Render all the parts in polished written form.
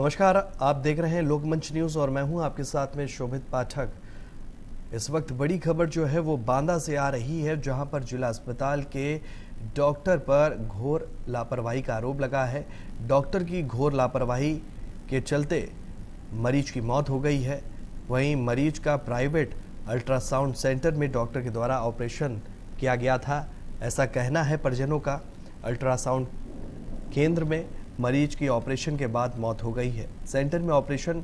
नमस्कार, आप देख रहे हैं लोकमंच न्यूज़ और मैं हूं आपके साथ में शोभित पाठक। इस वक्त बड़ी खबर जो है वो बांदा से आ रही है, जहां पर जिला अस्पताल के डॉक्टर पर घोर लापरवाही का आरोप लगा है। डॉक्टर की घोर लापरवाही के चलते मरीज की मौत हो गई है। वहीं मरीज का प्राइवेट अल्ट्रासाउंड सेंटर में डॉक्टर के द्वारा ऑपरेशन किया गया था, ऐसा कहना है परिजनों का। अल्ट्रासाउंड केंद्र में मरीज की ऑपरेशन के बाद मौत हो गई है। सेंटर में ऑपरेशन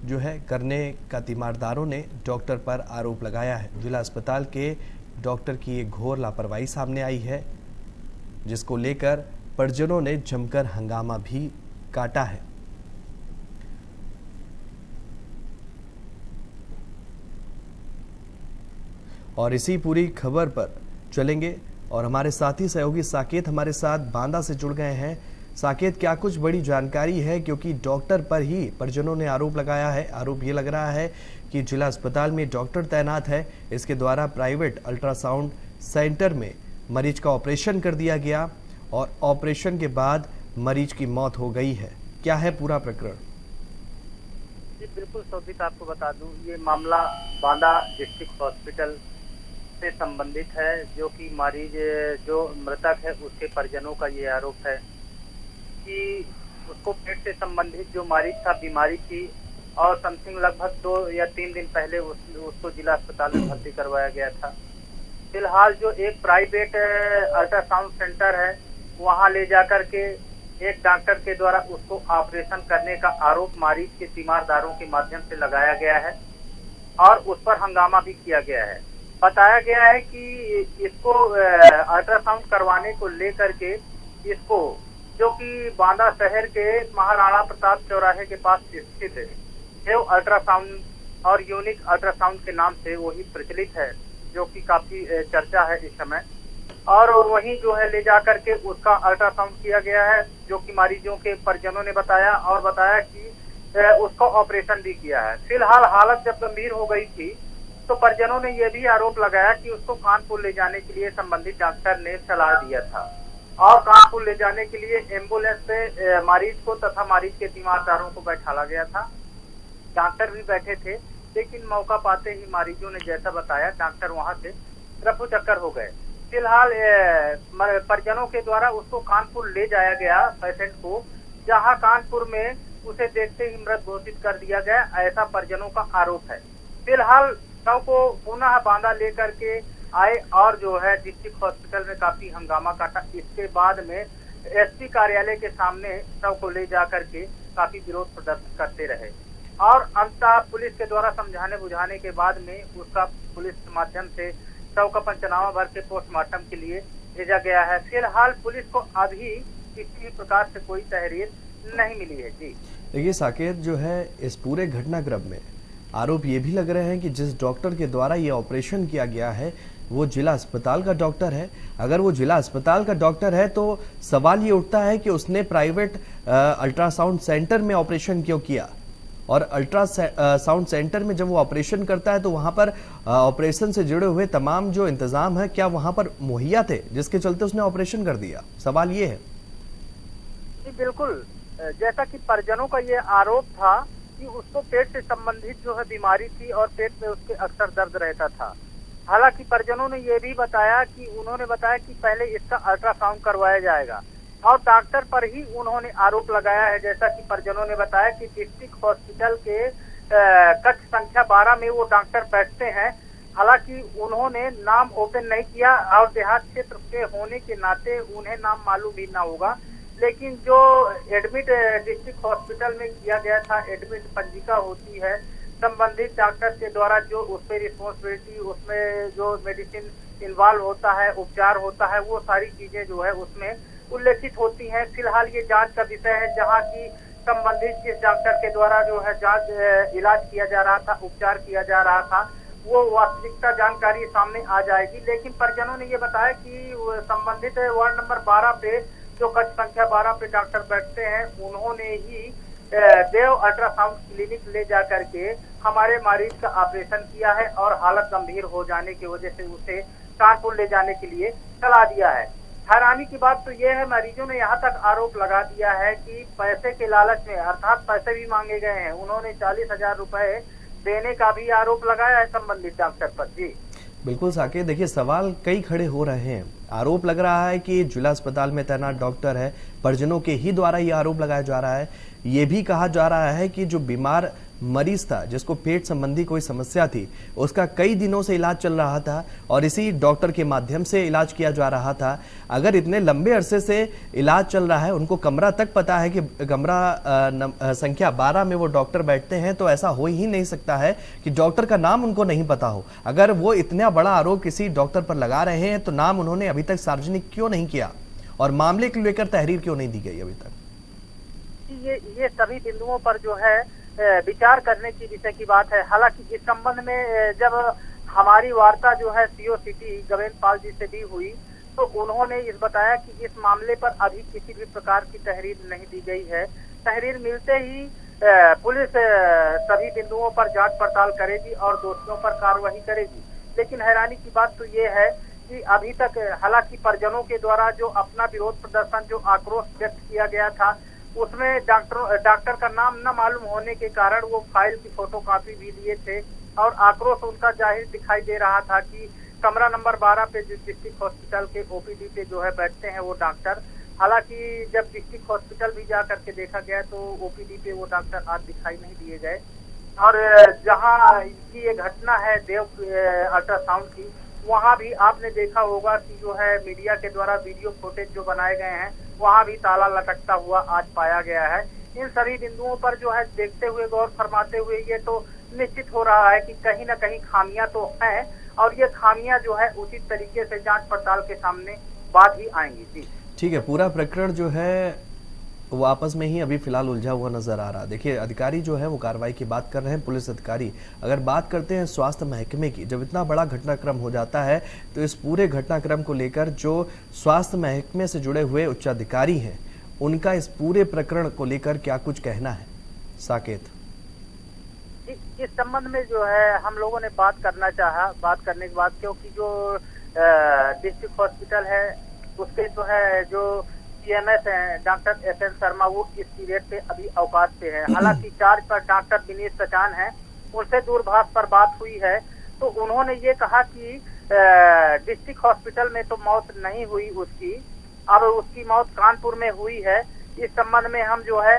जो है करने का तीमारदारों ने डॉक्टर पर आरोप लगाया है। जिला अस्पताल के डॉक्टर की एक घोर लापरवाही सामने आई है, जिसको लेकर परिजनों ने जमकर हंगामा भी काटा है। और इसी पूरी खबर पर चलेंगे और हमारे साथी सहयोगी साकेत हमारे साथ बांदा से जुड़ गए हैं। साकेत, क्या कुछ बड़ी जानकारी है, क्योंकि डॉक्टर पर ही परिजनों ने आरोप लगाया है। आरोप ये लग रहा है कि जिला अस्पताल में डॉक्टर तैनात है, इसके द्वारा प्राइवेट अल्ट्रासाउंड सेंटर में मरीज का ऑपरेशन कर दिया गया और ऑपरेशन के बाद मरीज की मौत हो गई है। क्या है पूरा प्रकरण? जी बिल्कुल शोभित, आपको बता दूं, ये मामला बांदा डिस्ट्रिक्ट हॉस्पिटल से संबंधित है, जो कि मरीज जो मृतक है उसके परिजनों का ये आरोप है कि उसको पेट से संबंधित जो मरीज था, बीमारी थी और समथिंग लगभग 2 या 3 दिन पहले उसको जिला अस्पताल में भर्ती करवाया गया था। फिलहाल जो एक प्राइवेट अल्ट्रासाउंड सेंटर है, वहां ले जाकर के एक डॉक्टर के द्वारा उसको ऑपरेशन करने का आरोप मरीज के तीमारदारों के माध्यम से लगाया गया है और उस पर हंगामा भी किया गया है। बताया गया है कि इसको अल्ट्रासाउंड करवाने को लेकर के इसको, जो कि बांदा शहर के महाराणा प्रताप चौराहे के पास स्थित है, देव अल्ट्रासाउंड और यूनिक अल्ट्रासाउंड के नाम से वही प्रचलित है, जो कि काफी चर्चा है इस समय। और वहीं जो है ले जाकर के उसका अल्ट्रासाउंड किया गया है, जो कि मरीजों के परिजनों ने बताया और बताया कि उसको ऑपरेशन भी किया है। फिलहाल हालत जब गंभीर हो गई थी तो परिजनों ने यह भी आरोप लगाया कि उसको कानपुर ले जाने के लिए संबंधित डॉक्टर ने सलाह दिया था और कानपुर ले जाने के लिए एम्बुलेंस पे मरीज को तथा मरीज के तीमारदारों को बैठाला गया था। डॉक्टर भी बैठे थे, लेकिन मौका पाते ही मरीजों ने जैसा बताया, डॉक्टर वहां से रफू चक्कर हो गए। फिलहाल परिजनों के द्वारा उसको कानपुर ले जाया गया पेशेंट को, जहां कानपुर में उसे देखते ही मृत घोषित कर दिया गया, ऐसा परिजनों का आरोप है। फिलहाल शव को पुनः बांदा लेकर के आए और जो है डिस्ट्रिक्ट हॉस्पिटल में काफी हंगामा काटा। इसके बाद में एसपी कार्यालय के सामने शव को ले जाकर के काफी विरोध प्रदर्शन करते रहे और अंततः पुलिस के द्वारा समझाने बुझाने के बाद में उसका पुलिस के माध्यम से शव का पंचनामा भर के पोस्टमार्टम के लिए भेजा गया है। फिलहाल पुलिस को अभी किसी भी प्रकार से कोई तहरीर नहीं मिली है। जी देखिए साकेत, जो है इस पूरे घटनाक्रम में आरोप ये भी लग रहे हैं कि जिस डॉक्टर के द्वारा ये ऑपरेशन किया गया है वो जिला अस्पताल का डॉक्टर है। अगर वो जिला अस्पताल का डॉक्टर है तो सवाल ये उठता है कि उसने प्राइवेट अल्ट्रासाउंड सेंटर में ऑपरेशन क्यों किया, और अल्ट्रासाउंड सेंटर में जब वो ऑपरेशन करता है तो वहां पर ऑपरेशन से जुड़े हुए तमाम जो इंतजाम है, क्या वहां पर मुहैया थे, जिसके चलते उसने ऑपरेशन कर दिया? सवाल ये है। जी बिल्कुल, जैसा कि परिजनों का ये आरोप था कि उसको पेट से संबंधित जो है बीमारी थी और पेट में उसके अक्सर दर्द रहता था। हालांकि परिजनों ने यह भी बताया कि उन्होंने बताया कि पहले इसका अल्ट्रासाउंड करवाया जाएगा और डॉक्टर पर ही उन्होंने आरोप लगाया है। जैसा कि परिजनों ने बताया कि डिस्ट्रिक्ट हॉस्पिटल के कक्ष संख्या 12 में वो डॉक्टर बैठते हैं। हालांकि उन्होंने नाम ओपन नहीं किया और देहात क्षेत्र के होने के नाते उन्हें नाम मालूम भी ना होगा, लेकिन जो एडमिट डिस्ट्रिक्ट हॉस्पिटल में किया गया था, एडमिट पंजिका होती है संबंधित डॉक्टर के द्वारा, जो उसमें रिस्पॉन्सिबिलिटी, उसमें जो मेडिसिन इन्वॉल्व होता है, उपचार होता है, वो सारी चीजें जो है उसमें उल्लेखित होती हैं। फिलहाल ये जांच का विषय है, जहां की संबंधित जिस डॉक्टर के द्वारा जो है जांच इलाज किया जा रहा था, उपचार किया जा रहा था, वो वास्तविकता जानकारी सामने आ जाएगी। लेकिन परिजनों ने ये बताया कि संबंधित वार्ड नंबर 12 पे जो कक्ष संख्या 12 पे डॉक्टर बैठते हैं, उन्होंने ही देव अल्ट्रासाउंड क्लिनिक ले जाकर के हमारे मरीज का ऑपरेशन किया है और हालत गंभीर हो जाने की वजह से उसे कानपुर ले जाने के लिए चला दिया है। हैरानी की बात तो ये है, मरीजों ने यहाँ तक आरोप लगा दिया है कि पैसे के लालच में, अर्थात पैसे भी मांगे गए हैं, उन्होंने 40,000 रुपए देने का भी आरोप लगाया है संबंधित डॉक्टर पर। जी बिल्कुल साकेत, देखिए सवाल कई खड़े हो रहे हैं। आरोप लग रहा है कि जिला अस्पताल में तैनात डॉक्टर है, परिजनों के ही द्वारा ये आरोप लगाया जा रहा है। ये भी कहा जा रहा है कि जो बीमार मरीज था, जिसको पेट संबंधी कोई समस्या थी, उसका कई दिनों से इलाज चल रहा था और इसी डॉक्टर के माध्यम से इलाज किया जा रहा था। अगर इतने लंबे अरसे से इलाज चल रहा है, उनको कमरा तक पता है कि कमरा संख्या 12 में वो डॉक्टर बैठते हैं, तो ऐसा हो ही नहीं सकता है कि डॉक्टर का नाम उनको नहीं पता हो। अगर वो इतना बड़ा आरोप किसी डॉक्टर पर लगा रहे हैं तो नाम उन्होंने अभी तक सार्वजनिक क्यों नहीं किया और मामले को लेकर तहरीर क्यों नहीं दी गई अभी तक? ये सभी बिंदुओं पर जो है विचार करने की विषय की बात है। हालांकि इस संबंध में जब हमारी वार्ता जो है सीओ सिटी गवेंद्र पाल जी से भी हुई, तो उन्होंने इस बताया कि इस मामले पर अभी किसी भी प्रकार की तहरीर नहीं दी गई है। तहरीर मिलते ही पुलिस सभी बिंदुओं पर जांच पड़ताल करेगी और दोषियों पर कार्रवाई करेगी। लेकिन हैरानी की बात तो ये है कि अभी तक, हालांकि परिजनों के द्वारा जो अपना विरोध प्रदर्शन, जो आक्रोश व्यक्त किया गया था, उसमें डॉक्टर का नाम न मालूम होने के कारण वो फाइल की फोटोकॉपी भी लिए थे और आक्रोश उनका जाहिर दिखाई दे रहा था कि कमरा नंबर 12 पे डिस्ट्रिक्ट हॉस्पिटल के ओपीडी पे जो है बैठते हैं वो डॉक्टर। हालांकि जब डिस्ट्रिक्ट हॉस्पिटल भी जा करके देखा गया तो ओपीडी पे वो डॉक्टर आज दिखाई नहीं दिए गए। और जहां की ये घटना है देव अल्ट्रासाउंड की, वहां भी आपने देखा होगा कि जो है मीडिया के द्वारा वीडियो फुटेज जो बनाए गए हैं, वहां भी ताला लटकता हुआ आज पाया गया है। इन सभी बिंदुओं पर जो है देखते हुए, गौर फरमाते हुए, ये तो निश्चित हो रहा है कि कहीं ना कहीं खामियां तो हैं और ये खामियां जो है उचित तरीके से जांच पड़ताल के सामने बाद ही आएंगी। जी ठीक है, पूरा प्रकरण जो है वो आपस में ही अभी फिलहाल उलझा हुआ नजर आ रहा। देखिए अधिकारी जो है वो कार्रवाई की बात कर रहे हैं, पुलिस अधिकारी। अगर बात करते हैं स्वास्थ्य महकमे की, जब इतना बड़ा घटनाक्रम हो जाता है तो इस पूरे घटनाक्रम को लेकर जो स्वास्थ्य महकमे से जुड़े हुए उच्च अधिकारी हैं, उनका इस पूरे प्रकरण को लेकर क्या कुछ कहना है साकेत? इस संबंध में जो है हम लोगों ने बात करना चाहा, बात करने के बाद, क्योंकि जो डिस्ट्रिक्ट हॉस्पिटल है उसके जो है जो सीएमएस हैं डॉक्टर एसएन शर्मा, वो इस पीरियड पे अभी अवकाश पे है। हालांकि चार्ज पर डॉक्टर विनीत सचान है, उनसे दूरभाष पर बात हुई है तो उन्होंने ये कहा कि डिस्ट्रिक्ट हॉस्पिटल में तो मौत नहीं हुई उसकी, अब उसकी मौत कानपुर में हुई है। इस संबंध में हम जो है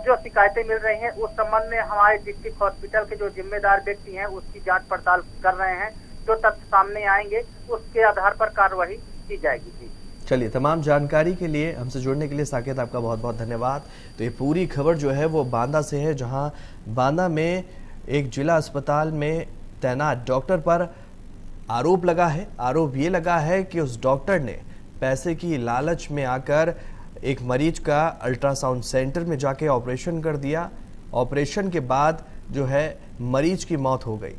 जो शिकायतें मिल रही हैं उस संबंध में हमारे डिस्ट्रिक्ट हॉस्पिटल के जो जिम्मेदार व्यक्ति हैं उसकी जांच पड़ताल कर रहे हैं। जो तथ्य सामने आएंगे उसके आधार पर कार्रवाई की जाएगी। जी चलिए, तमाम जानकारी के लिए हमसे जुड़ने के लिए साकेत आपका बहुत बहुत धन्यवाद। तो ये पूरी खबर जो है वो बांदा से है, जहां बांदा में एक जिला अस्पताल में तैनात डॉक्टर पर आरोप लगा है। आरोप ये लगा है कि उस डॉक्टर ने पैसे की लालच में आकर एक मरीज का अल्ट्रासाउंड सेंटर में जाके ऑपरेशन कर दिया। ऑपरेशन के बाद जो है मरीज की मौत हो गई।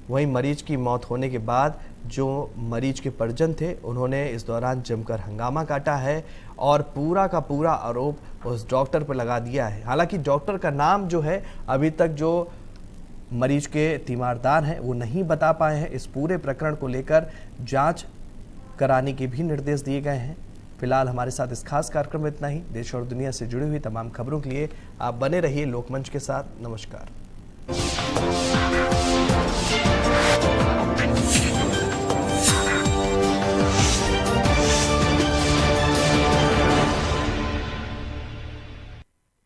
वहीं मरीज की मौत होने के बाद जो मरीज के परिजन थे उन्होंने इस दौरान जमकर हंगामा काटा है और पूरा का पूरा आरोप उस डॉक्टर पर लगा दिया है। हालांकि डॉक्टर का नाम जो है अभी तक जो मरीज के तीमारदार हैं वो नहीं बता पाए हैं। इस पूरे प्रकरण को लेकर जांच कराने के भी निर्देश दिए गए हैं। फिलहाल हमारे साथ इस खास कार्यक्रम में इतना ही। देश और दुनिया से जुड़ी हुई तमाम खबरों के लिए आप बने रहिए लोकमंच के साथ। नमस्कार।